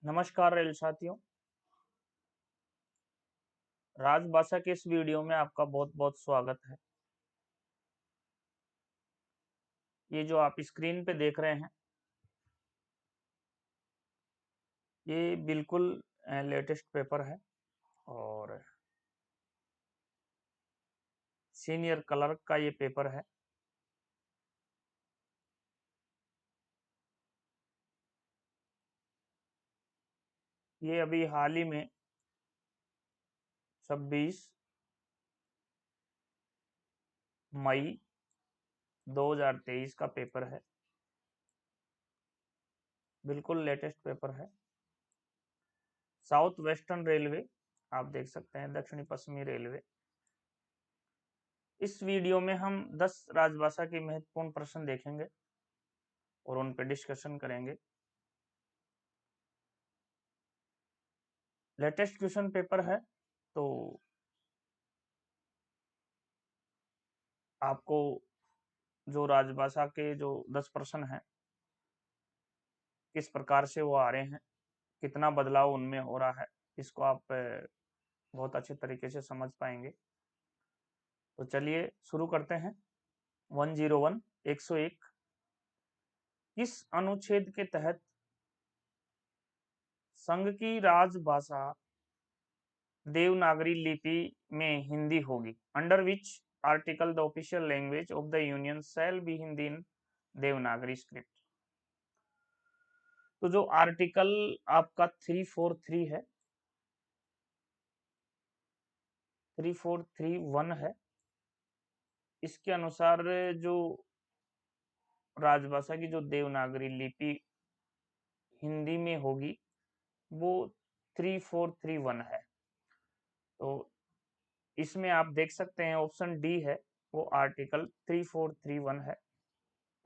नमस्कार रेल साथियों। राजभाषा के इस वीडियो में आपका बहुत बहुत स्वागत है। ये जो आप स्क्रीन पे देख रहे हैं ये बिल्कुल लेटेस्ट पेपर है और सीनियर क्लर्क का ये पेपर है। ये अभी हाल ही में 26 मई 2023 का पेपर है। बिल्कुल लेटेस्ट पेपर है। साउथ वेस्टर्न रेलवे, आप देख सकते हैं दक्षिणी पश्चिमी रेलवे। इस वीडियो में हम 10 राजभाषा के महत्वपूर्ण प्रश्न देखेंगे और उन पर डिस्कशन करेंगे। लेटेस्ट क्वेश्चन पेपर है तो आपको जो राजभाषा के जो 10 प्रश्न हैं किस प्रकार से वो आ रहे हैं, कितना बदलाव उनमें हो रहा है, इसको आप बहुत अच्छे तरीके से समझ पाएंगे। तो चलिए शुरू करते हैं। 101 101 किस अनुच्छेद के तहत संघ की राजभाषा देवनागरी लिपि में हिंदी होगी? Under which article the official language of the union shall be Hindi in Devanagari script? तो जो आर्टिकल आपका 343 है, 3431 है, इसके अनुसार जो राजभाषा की जो देवनागरी लिपि हिंदी में होगी वो 3431 है। तो इसमें आप देख सकते हैं ऑप्शन डी है वो आर्टिकल 3431 है।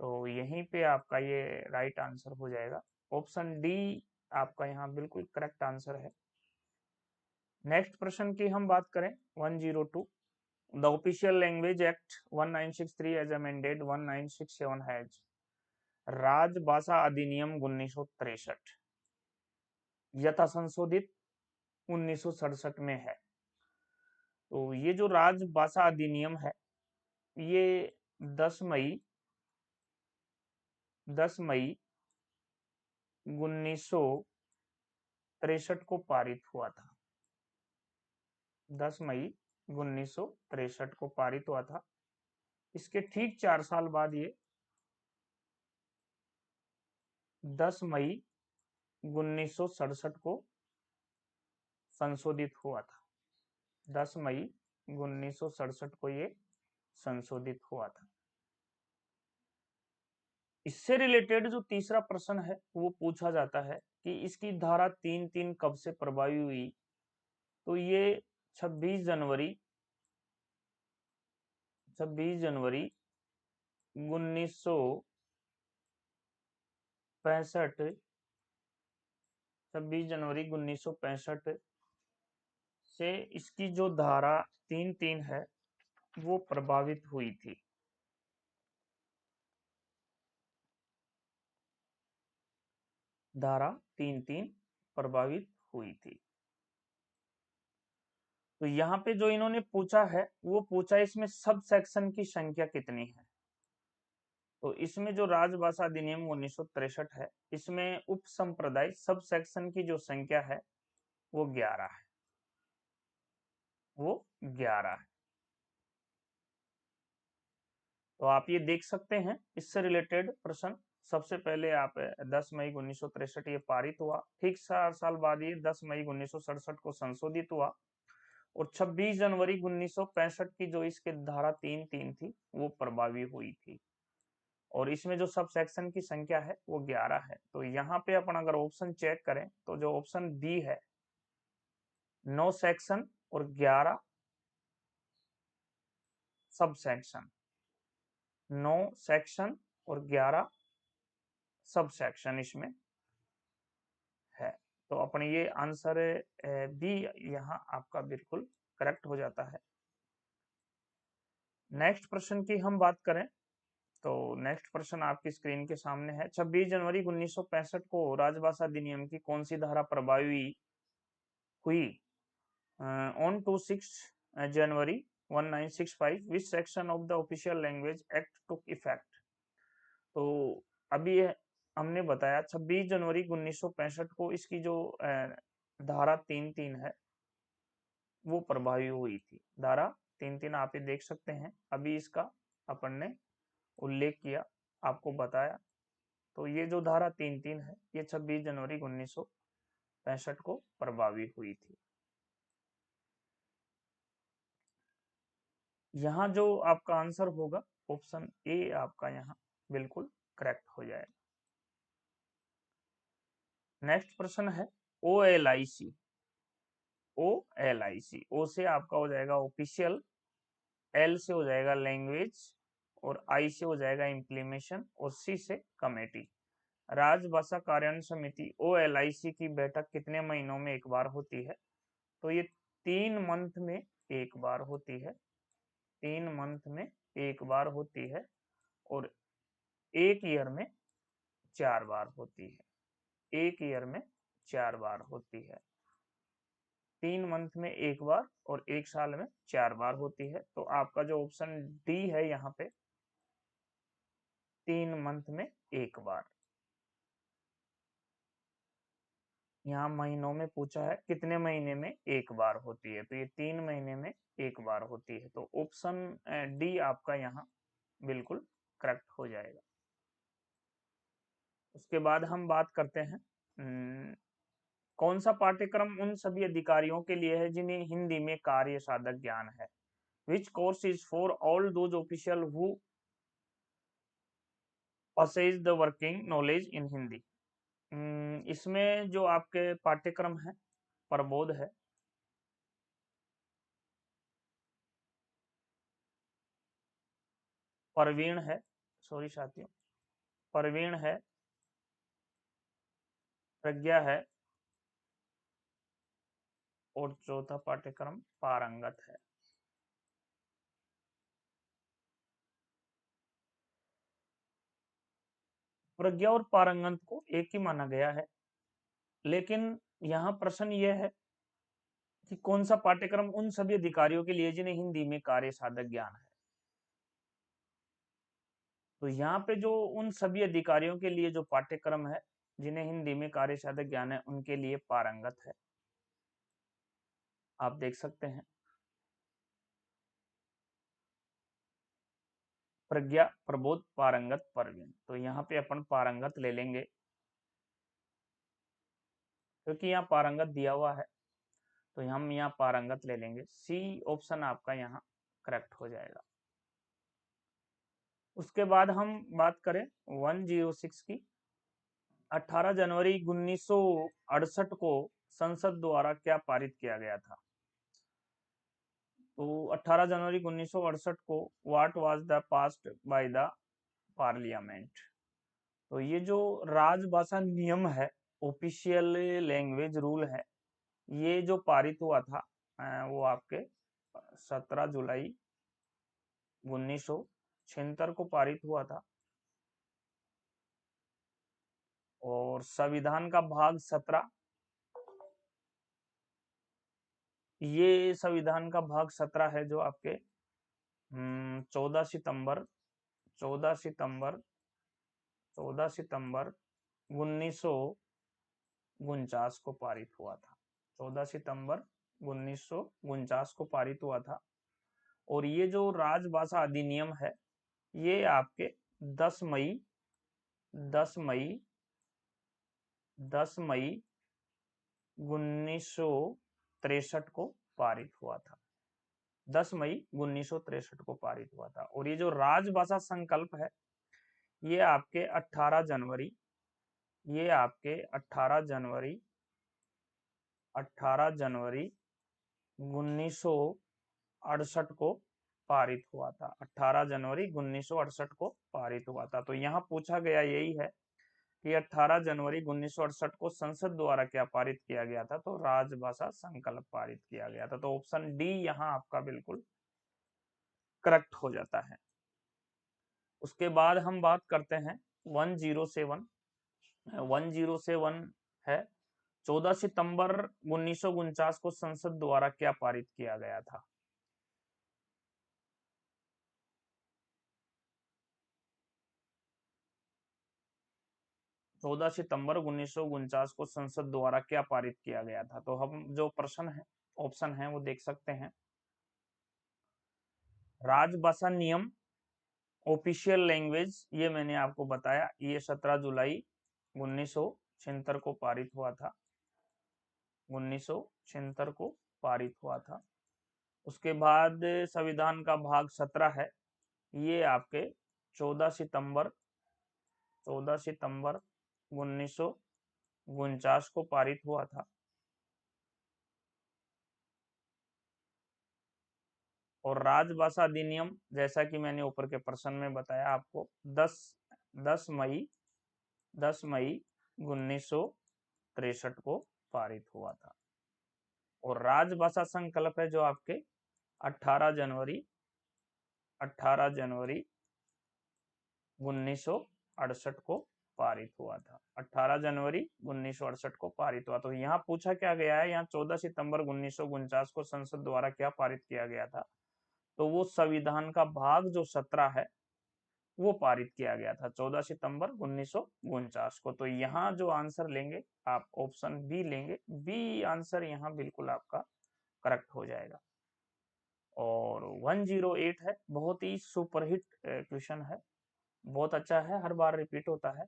तो यहीं पे आपका ये राइट आंसर हो जाएगा। ऑप्शन डी आपका यहाँ बिल्कुल करेक्ट आंसर है। नेक्स्ट प्रश्न की हम बात करें 102 the official language act 1963 as amended 1967 has राजभाषा अधिनियम 1963 यथा संशोधित 1967 में है। तो ये जो राजभाषा अधिनियम है ये 10 मई 1963 को पारित हुआ था। 10 मई 1963 को पारित हुआ था। इसके ठीक 4 साल बाद ये 10 मई 1967 को संशोधित हुआ था। 10 मई 1967 को ये संशोधित हुआ था। इससे रिलेटेड जो तीसरा प्रश्न है वो पूछा जाता है कि इसकी धारा 3(3) कब से प्रभावी हुई? तो ये 26 जनवरी 1965 26 जनवरी 1965 से इसकी जो धारा 3(3) है वो प्रभावित हुई थी। धारा 3(3) प्रभावित हुई थी। तो यहाँ पे जो इन्होंने पूछा है वो पूछा इसमें सब सेक्शन की संख्या कितनी है। तो इसमें जो राजभाषा अधिनियम 1963 है इसमें उप संप्रदाय सब सेक्शन की जो संख्या है वो 11 है। वो 11 है। तो आप ये देख सकते हैं इससे रिलेटेड प्रश्न। सबसे पहले आप 10 मई 1963 ये पारित हुआ, ठीक 4 साल बाद ये 10 मई 1967 को संशोधित हुआ और 26 जनवरी 1965 की जो इसके धारा 3(3) थी वो प्रभावी हुई थी। और इसमें जो सब सेक्शन की संख्या है वो 11 है। तो यहाँ पे अपन अगर ऑप्शन चेक करें तो जो ऑप्शन बी है 9 सेक्शन और 11 सब सेक्शन, 9 सेक्शन और 11 सब सेक्शन इसमें है। तो अपन ये आंसर बी यहाँ आपका बिल्कुल करेक्ट हो जाता है। नेक्स्ट प्रश्न की हम बात करें तो नेक्स्ट प्रश्न आपकी स्क्रीन के सामने है। 26 जनवरी 1965 को राजभाषा अधिनियम की कौन सी धारा प्रभावी हुई? On two 6 January 1965 which section of the official language act took effect? तो अभी हमने बताया 26 जनवरी 1965 को इसकी जो धारा 3(3) है वो प्रभावी हुई थी। धारा 3(3) आप ये देख सकते हैं, अभी इसका अपन ने उल्लेख किया, आपको बताया। तो ये जो धारा 3(3) है ये 26 जनवरी 1965 को प्रभावी हुई थी। यहाँ जो आपका आंसर होगा ऑप्शन ए आपका यहाँ बिल्कुल करेक्ट हो जाएगा। नेक्स्ट प्रश्न है OLIC। OLIC, ओ से आपका हो जाएगा ऑफिशियल, एल से हो जाएगा लैंग्वेज, और आई से हो जाएगा इम्प्लीमेशन, और सी से कमेटी। राजभाषा कार्यान्वयन समिति OLIC की बैठक कितने महीनों में एक बार होती है? तो ये 3 मंथ में एक बार होती है। 3 मंथ में एक बार होती है, और एक ईयर में 4 बार होती है। एक ईयर में 4 बार होती है। 3 मंथ में एक बार और एक साल में 4 बार होती है। तो आपका जो ऑप्शन डी है यहाँ पे 3 मंथ में एक बार। यहाँ महीनों में पूछा है कितने महीने में एक बार होती है, तो ये 3 महीने में एक बार होती है। तो ऑप्शन डी आपका यहाँ बिल्कुल करेक्ट हो जाएगा। उसके बाद हम बात करते हैं कौन सा पाठ्यक्रम उन सभी अधिकारियों के लिए है जिन्हें हिंदी में कार्य साधक ज्ञान है? Which course is for all those official who possess the working knowledge in Hindi? इसमें जो आपके पाठ्यक्रम है प्रबोध है, प्रवीण है, सॉरी साथियों, प्रवीण है, प्रज्ञा है, और चौथा पाठ्यक्रम पारंगत है। प्रज्ञा और पारंगत को एक ही माना गया है, लेकिन यहाँ प्रश्न यह है कि कौन सा पाठ्यक्रम उन सभी अधिकारियों के लिए जिन्हें हिंदी में कार्य साधक ज्ञान है? तो यहाँ पे जो उन सभी अधिकारियों के लिए जो पाठ्यक्रम है जिन्हें हिंदी में कार्य साधक ज्ञान है उनके लिए पारंगत है। आप देख सकते हैं प्रज्ञा, प्रबोध, पारंगत, प्रवीण। तो यहाँ पे अपन पारंगत ले लेंगे क्योंकि यहाँ पारंगत दिया हुआ है, तो हम यहाँ पारंगत ले लेंगे। सी ऑप्शन आपका यहाँ करेक्ट हो जाएगा। उसके बाद हम बात करें 106 की। 18 जनवरी 1968 को संसद द्वारा क्या पारित किया गया था? तो 18 जनवरी 1968 को what was the passed by the parliament? तो ये जो राजभाषा नियम है, ऑफिशियल लैंग्वेज रूल है, ये जो पारित हुआ था वो आपके 17 जुलाई 1976 को पारित हुआ था। और संविधान का भाग 17, ये संविधान का भाग 17 है जो आपके 14 सितंबर 14 सितंबर 14 सितंबर 1949 को पारित हुआ था। 14 सितंबर 1949 को पारित हुआ था। और ये जो राजभाषा अधिनियम है ये आपके 10 मई 10 मई 10 मई 1963 को पारित हुआ था। 10 मई 1963 को पारित हुआ था। और ये जो राजभाषा संकल्प है ये आपके 18 जनवरी ये आपके 18 जनवरी 1968 को पारित हुआ था। 18 जनवरी 1968 को पारित हुआ था। तो यहाँ पूछा गया यही है कि 18 जनवरी 1968 को संसद द्वारा क्या पारित किया गया था? तो राजभाषा संकल्प पारित किया गया था। तो ऑप्शन डी यहाँ आपका बिल्कुल करेक्ट हो जाता है। उसके बाद हम बात करते हैं 107। 107 है 14 सितंबर 1949 को संसद द्वारा क्या पारित किया गया था? 14 सितंबर 1949 को संसद द्वारा क्या पारित किया गया था? तो हम जो प्रश्न है, ऑप्शन है वो देख सकते हैं। राजभाषा नियम, ऑफिशियल लैंग्वेज, ये मैंने आपको बताया, ये 17 जुलाई 1976 को पारित हुआ था। 1976 को पारित हुआ था। उसके बाद संविधान का भाग 17 है, ये आपके 14 सितंबर 1949 को पारित हुआ था। और राजभाषा अधिनियम, जैसा कि मैंने ऊपर के प्रश्न में बताया आपको, 10 10 मई 1963 को पारित हुआ था। और राजभाषा संकल्प है जो आपके 18 जनवरी 1968 को पारित हुआ था। 18 जनवरी 1968 को पारित हुआ। तो यहाँ पूछा क्या गया है, यहाँ 14 सितंबर 1949 को संसद द्वारा क्या पारित किया गया था? तो वो संविधान का भाग जो 17 है वो पारित किया गया था 14 सितंबर 1949 को। तो यहाँ जो आंसर लेंगे आप ऑप्शन बी लेंगे, बी आंसर यहाँ बिल्कुल आपका करेक्ट हो जाएगा। और 108 है, बहुत ही सुपरहिट क्वेश्चन है, बहुत अच्छा है, हर बार रिपीट होता है।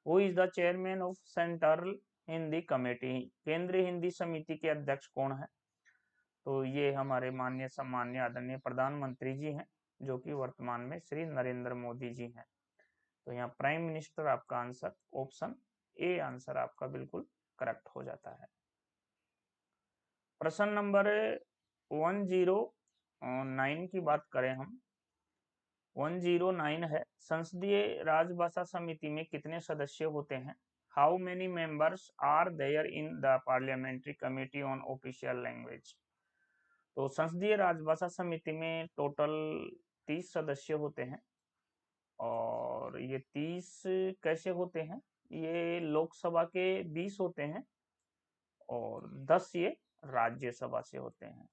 Who is the chairman of central Hindi committee? केंद्रीय हिंदी समिति के अध्यक्ष कौन है? तो ये हमारे माननीय सम्मान्य आदरणीय प्रधानमंत्री जी हैं, जो कि वर्तमान में श्री नरेंद्र मोदी जी हैं। तो यहाँ प्राइम मिनिस्टर आपका आंसर, ऑप्शन ए आंसर आपका बिल्कुल करेक्ट हो जाता है। प्रश्न नंबर 109 की बात करें हम, 109 है, संसदीय राजभाषा समिति में कितने सदस्य होते हैं? How many members are there in the parliamentary committee on official language? तो संसदीय राजभाषा समिति में टोटल 30 सदस्य होते हैं। और ये 30 कैसे होते हैं? ये लोकसभा के 20 होते हैं और 10 ये राज्यसभा से होते हैं।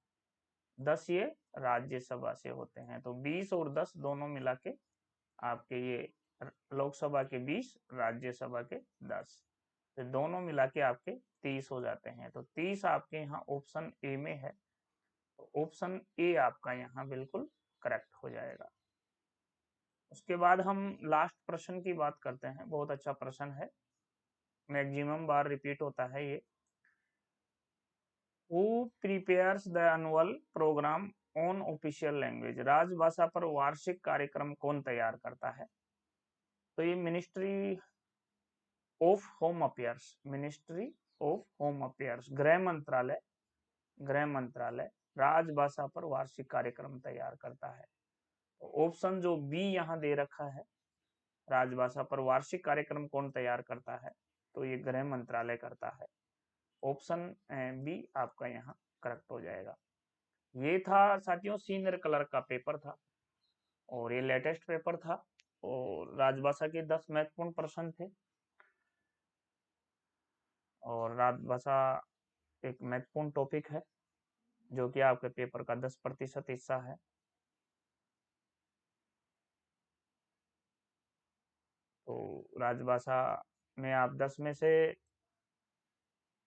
10 ये राज्यसभा से होते हैं। तो 20 और 10 दोनों मिला के आपके ये लोकसभा के 20, राज्यसभा के 10, तो दोनों मिला के आपके 30 हो जाते हैं। तो 30 आपके यहाँ ऑप्शन ए में है, तो ऑप्शन ए आपका यहाँ बिल्कुल करेक्ट हो जाएगा। उसके बाद हम लास्ट प्रश्न की बात करते हैं, बहुत अच्छा प्रश्न है, मैक्सिमम बार रिपीट होता है ये। Who prepares the annual programme on official language? राजभाषा पर वार्षिक कार्यक्रम कौन तैयार करता है? तो ये ministry of home affairs, ministry of home affairs, गृह मंत्रालय राजभाषा पर वार्षिक कार्यक्रम तैयार करता है। तो ऑप्शन जो बी यहाँ दे रखा है, राजभाषा पर वार्षिक कार्यक्रम कौन तैयार करता है? तो ये गृह मंत्रालय करता है। ऑप्शन बी आपका यहाँ करेक्ट हो जाएगा। ये था साथियों सीनियर क्लर्क का पेपर था और ये लेटेस्ट पेपर था और राजभाषा के 10 महत्वपूर्ण प्रश्न थे। और राजभाषा एक महत्वपूर्ण टॉपिक है जो कि आपके पेपर का 10% हिस्सा है। तो राजभाषा में आप 10 में से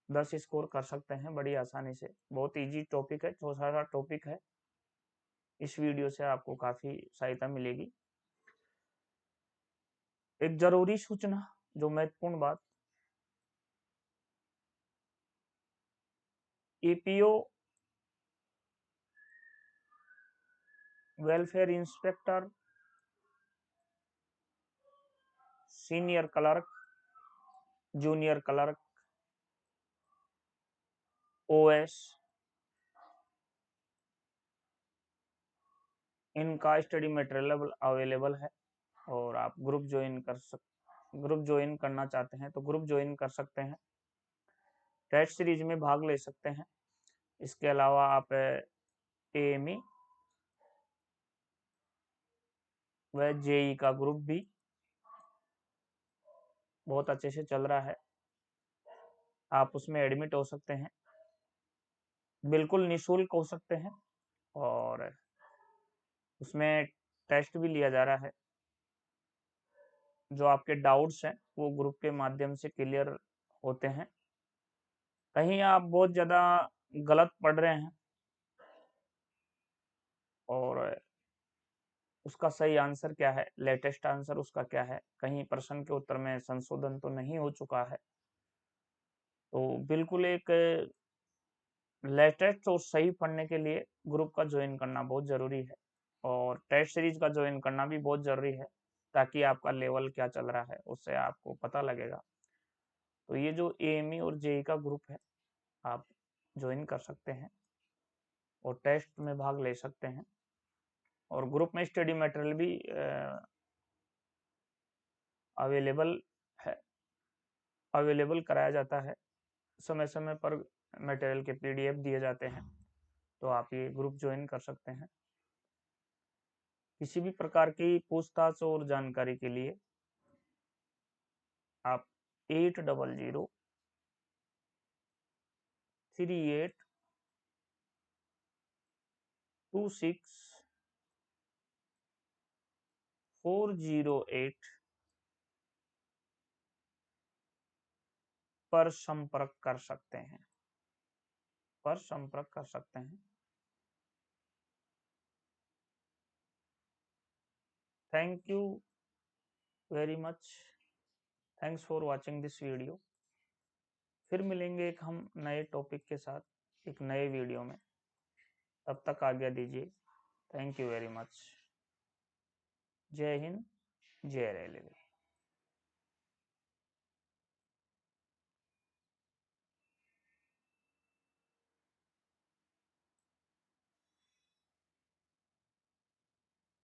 10 स्कोर कर सकते हैं बड़ी आसानी से। बहुत इजी टॉपिक है, छोटा सा टॉपिक है। इस वीडियो से आपको काफी सहायता मिलेगी। एक जरूरी सूचना, जो महत्वपूर्ण बात, APO welfare inspector, senior clerk, junior clerk, OS, इनका स्टडी मटेरियल अवेलेबल है और आप ग्रुप ज्वाइन करना चाहते हैं तो ग्रुप ज्वाइन कर सकते हैं। टेस्ट सीरीज में भाग ले सकते हैं। इसके अलावा आप एएमई वह जेई का ग्रुप भी बहुत अच्छे से चल रहा है। आप उसमें एडमिट हो सकते हैं, बिल्कुल निःशुल्क हो सकते हैं, और उसमें टेस्ट भी लिया जा रहा है। जो आपके डाउट्स हैं वो ग्रुप के माध्यम से क्लियर होते हैं। कहीं आप बहुत ज़्यादा गलत पढ़ रहे हैं और उसका सही आंसर क्या है, लेटेस्ट आंसर उसका क्या है, कहीं प्रश्न के उत्तर में संशोधन तो नहीं हो चुका है, तो बिल्कुल एक लेटेस्ट और सही पढ़ने के लिए ग्रुप का ज्वाइन करना बहुत ज़रूरी है, और टेस्ट सीरीज का ज्वाइन करना भी बहुत ज़रूरी है, ताकि आपका लेवल क्या चल रहा है उससे आपको पता लगेगा। तो ये जो एएमई और जेई का ग्रुप है, आप ज्वाइन कर सकते हैं और टेस्ट में भाग ले सकते हैं, और ग्रुप में स्टडी मटेरियल भी अवेलेबल है, अवेलेबल कराया जाता है। समय समय पर मटेरियल के पीडीएफ दिए जाते हैं, तो आप ये ग्रुप ज्वाइन कर सकते हैं। किसी भी प्रकार की पूछताछ और जानकारी के लिए आप 8000382640 पर संपर्क कर सकते हैं, thank you very much, thanks for watching this video. फिर मिलेंगे एक हम नए टॉपिक के साथ एक नए वीडियो में, तब तक आज्ञा दीजिए। Thank you very much. जय हिंद, जय रेलवे।